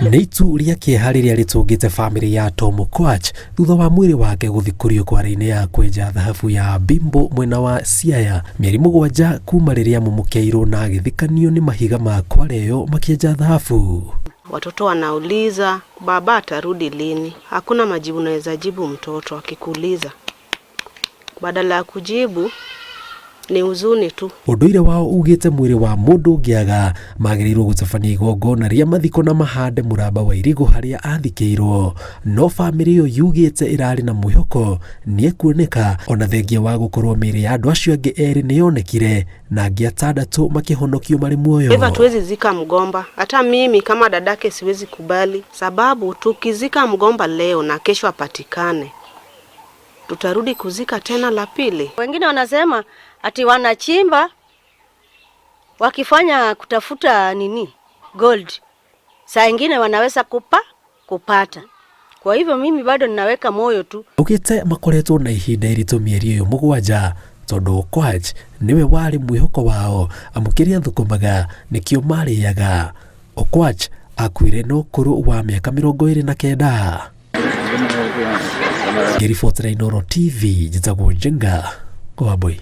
Neitu ria kieharĩria ritũngĩte family ya Tom Okwach thutha wa mwĩrĩ wake guthikurio kware-inĩ ya kwenja thahabu ya Bimbo mwena wa Siaya mĩeri 7 kuma rĩrĩa mumukeirwo na agithikanio ni mahiga ma kwareyo makĩenja thahabu. Watoto wanauliza baba atarudi lini? Hakuna majibu naweza jibu mtoto akikuuliza. Badala ya kujibu ni huzuni tu. Unduire wao ugite mwĩrĩ wa mundu ngiaga magĩrĩirwo gũtabania igongona ria mathiko na mahande muramba wa irigo haria athikĩirwo. No family yo yugite irari na mwĩhoko nie kuoneka ona thengia wa gukorwo mĩĩrĩ ya andu acio angĩ erĩ nĩyonekire na angĩ 6 makĩhonokio marĩ muoyo. Hivyo tuwezi zika mgomba. Hata mimi kama dadake siwezi kubali, sababu tukizika mgomba leo na kesho apatikane, tutarudi kuzika tena la pili. Wengine wanasema ati wanachimba wakifanya kutafuta gold. Saa ingine wanaweza kupata. Kwa hivyo mimi bado ninaweka moyo tu. Ukite makoretwo na ihinda iritũ mĩeri iyo 7 tondu Okwach niwe wari mwĩhoko wao amũkĩria thukumaga nikio marĩaga. Okwach akuire no ũkũrũ wa mĩaka 29. Ngĩribotera Inooro TV njĩtagwo Njenga Wambui.